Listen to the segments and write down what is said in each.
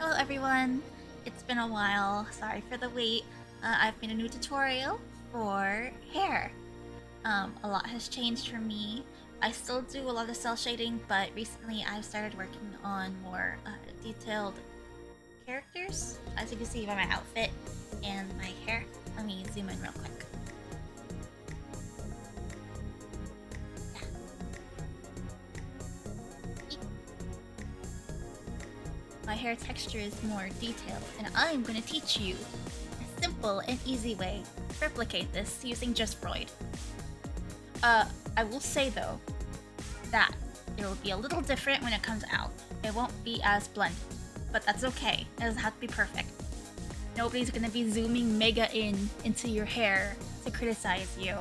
Hello everyone, it's been a while, sorry for the wait. I've made a new tutorial for hair. A lot has changed for me. I still do a lot of cel shading, but recently I've started working on more detailed characters, as you can see by my outfit and my hair. Let me zoom in real quick. My hair texture is more detailed, and I'm going to teach you a simple and easy way to replicate this using just vroid. I will say though, that it will be a little different when it comes out. It won't be as blended, but that's okay. It doesn't have to be perfect. Nobody's going to be zooming mega into your hair to criticize you,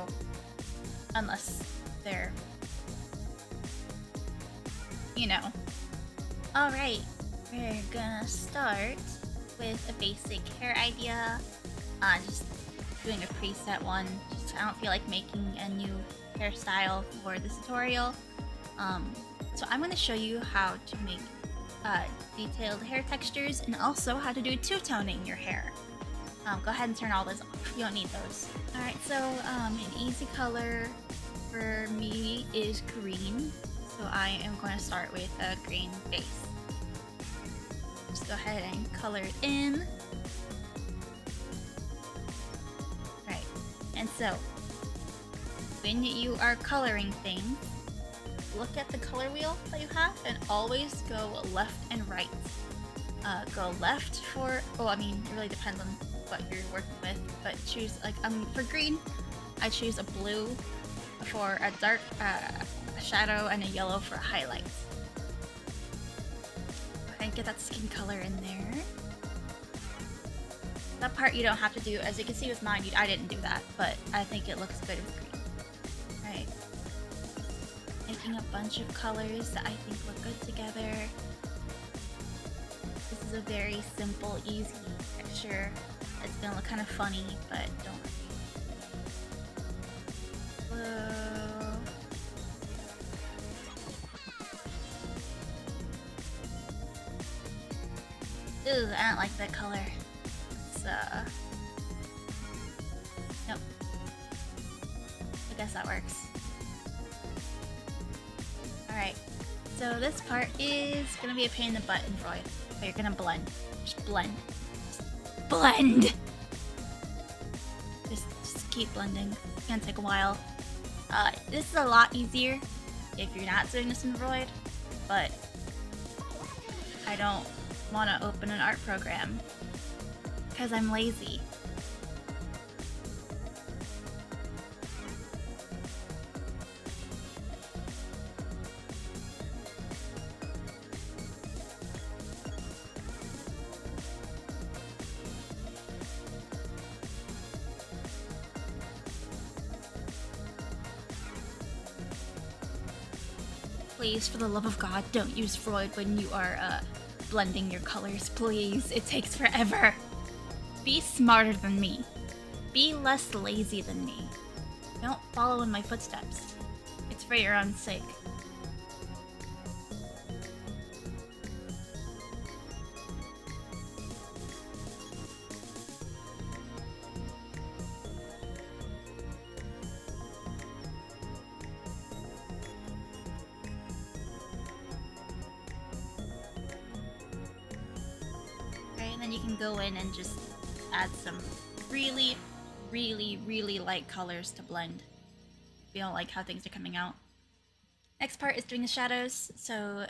unless they're, you know. Alright. We're gonna start with a basic hair idea. Just doing a preset one. I don't feel like making a new hairstyle for this tutorial. So I'm gonna show you how to make detailed hair textures and also how to do two-toning your hair. Go ahead and turn all this off. You don't need those. Alright, so an easy color for me is green. So I am going to start with a green base. Just go ahead and color it in. Right, and so when you are coloring things, look at the color wheel that you have and always go left and right. Go left for, it really depends on what you're working with, but choose, for green, I choose a blue for a dark shadow and a yellow for highlights. And get that skin color in there. That part you don't have to do. As you can see with mine, I didn't do that, but I think it looks good with green. Alright. Making a bunch of colors that I think look good together. This is a very simple, easy texture. It's gonna look kind of funny, but don't worry. Blue. Ooh, I don't like that color. It's, nope. I guess that works. Alright, so this part is gonna be a pain in the butt in vroid, but you're gonna blend. Just blend. Just blend! Just keep blending. It's gonna take a while. This is a lot easier if you're not doing this in vroid, but I don't want to open an art program because I'm lazy. Please, for the love of God, don't use vroid when you are blending your colors, please. It takes forever. Be smarter than me. Be less lazy than me. Don't follow in my footsteps. It's for your own sake. Then you can go in and just add some really, really, really light colors to blend if you don't like how things are coming out. Next part is doing the shadows. So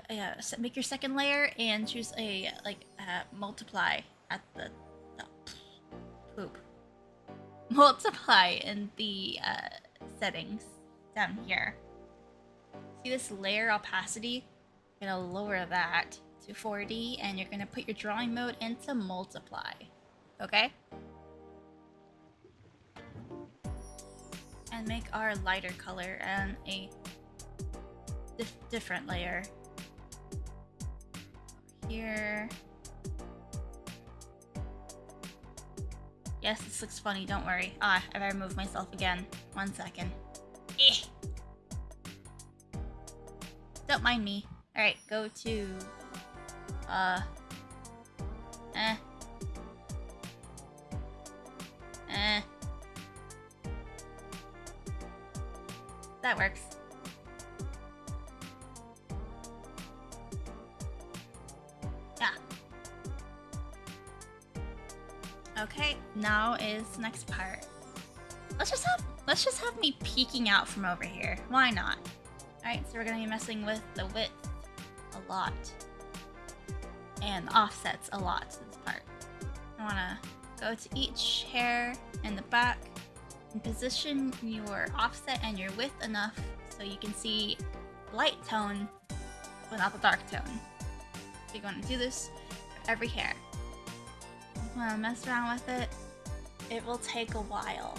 make your second layer and choose a multiply at the poop. Multiply in the settings down here. See this layer opacity? I'm gonna lower that to 40, and you're gonna put your drawing mode into multiply. Okay? And make our lighter color and a different layer. Over here. Yes, this looks funny, don't worry. I better move myself again. 1 second. Don't mind me. Alright, go to That works. Yeah. Okay, now is the next part. Let's just have me peeking out from over here. Why not? Alright, so we're gonna be messing with the width a lot. And the offsets a lot to this part. I wanna go to each hair in the back and position your offset and your width enough so you can see light tone but not the dark tone. So you're gonna do this for every hair. You wanna mess around with it. It will take a while.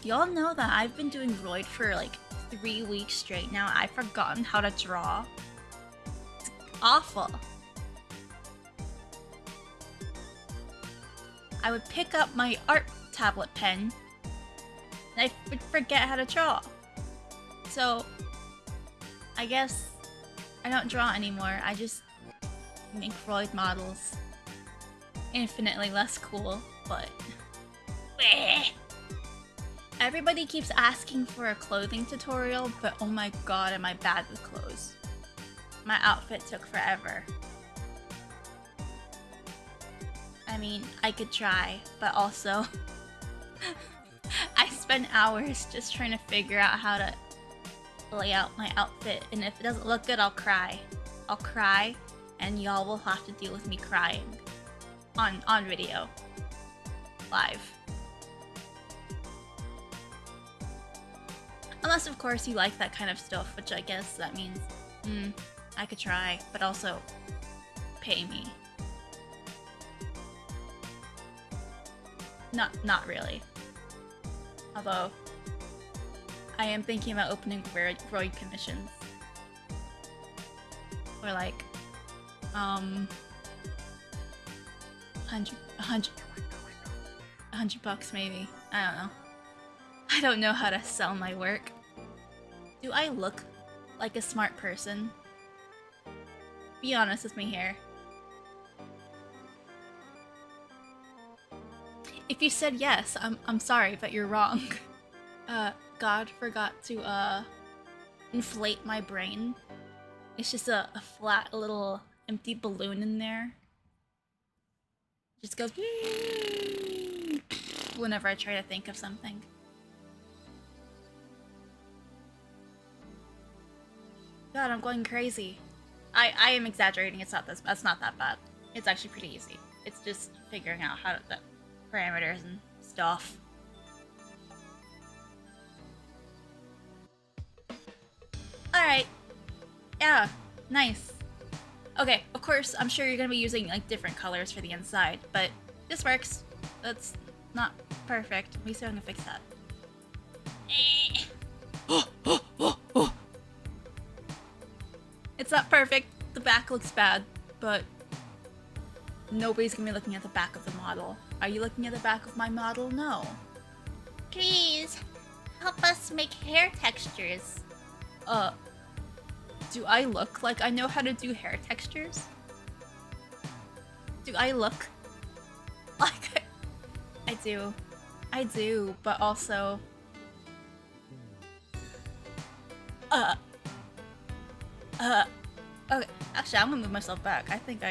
Y'all know that I've been doing vroid for like 3 weeks straight now. I've forgotten how to draw. It's awful. I would pick up my art tablet pen and I would forget how to draw. So I guess I don't draw anymore. I just make vroid models. Infinitely less cool, but everybody keeps asking for a clothing tutorial, but oh my god, am I bad with clothes. My outfit took forever. I mean, I could try, but also I spend hours just trying to figure out how to lay out my outfit, and if it doesn't look good, I'll cry. I'll cry, and y'all will have to deal with me crying on video. Live. Unless, of course, you like that kind of stuff, which I guess that means, I could try, but also pay me. Not really. Although, I am thinking about opening vroid commissions. Or like, 100 bucks maybe. I don't know. I don't know how to sell my work. Do I look like a smart person? Be honest with me here. If you said yes, I'm sorry, but you're wrong. God forgot to inflate my brain. It's just a flat little empty balloon in there. Just goes whenever I try to think of something. God, I'm going crazy. I am exaggerating. It's not that bad. It's actually pretty easy. It's just figuring out how to the parameters and stuff. Alright. Yeah, nice. Okay, of course, I'm sure you're gonna be using like different colors for the inside, but this works. That's not perfect. We still gonna fix that. It's not perfect. The back looks bad, but nobody's gonna be looking at the back of the model. Are you looking at the back of my model? No. Please, help us make hair textures. Do I look like I know how to do hair textures? Do I look like I do? I do, but also... Okay, actually, I'm gonna move myself back. I think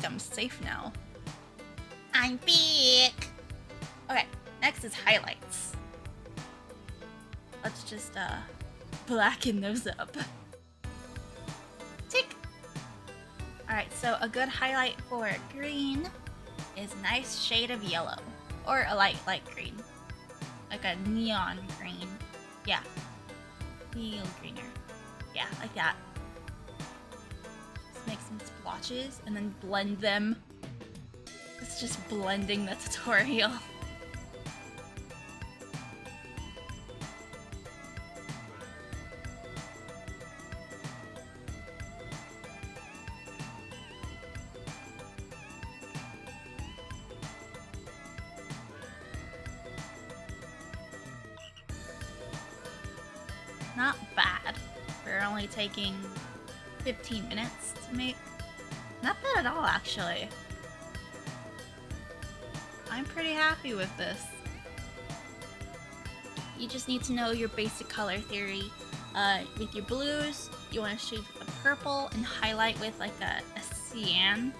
I'm safe now. I'm back! Okay, next is highlights. Let's just, blacken those up. Tick! Alright, so a good highlight for green is a nice shade of yellow. Or a light green. Like a neon green. Yeah. Neon greener. Yeah, like that. Just make some splotches and then blend them. It's just blending the tutorial. not bad. We're only taking 15 minutes to make. Not bad at all, actually. I'm pretty happy with this. You just need to know your basic color theory. With your blues, you want to shade with a purple and highlight with like a cyan.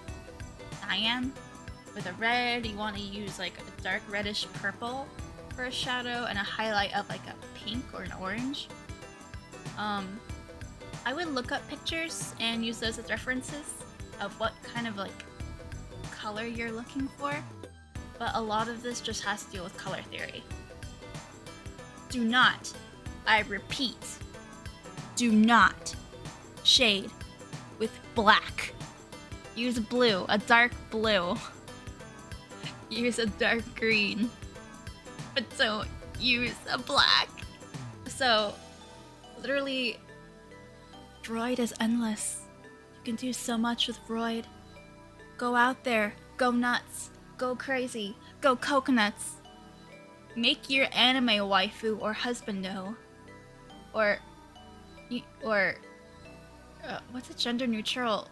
With a red, you want to use like a dark reddish purple for a shadow and a highlight of like a pink or an orange. I would look up pictures and use those as references of what kind of like color you're looking for, but a lot of this just has to deal with color theory. Do not, I repeat, do not shade with black. Use blue, a dark blue. Use a dark green, but don't use a black. So, literally, vroid is endless. You can do so much with vroid. Go out there, go nuts, go crazy, go coconuts. Make your anime waifu or husbando, or what's a gender neutral?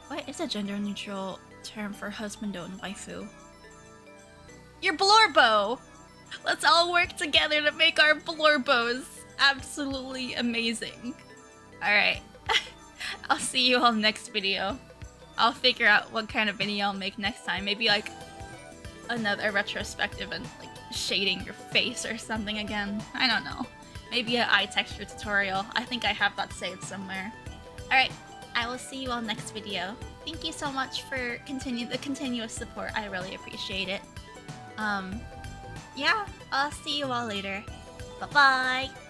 What is a gender neutral term for husbando and waifu? Your blorbo! Let's all work together to make our blorbos absolutely amazing. Alright. I'll see you all next video. I'll figure out what kind of video I'll make next time. Maybe like another retrospective and like shading your face or something again. I don't know. Maybe an eye texture tutorial. I think I have that saved somewhere. Alright. I will see you all next video. Thank you so much for the continuous support. I really appreciate it. Yeah, I'll see you all later. Bye-bye!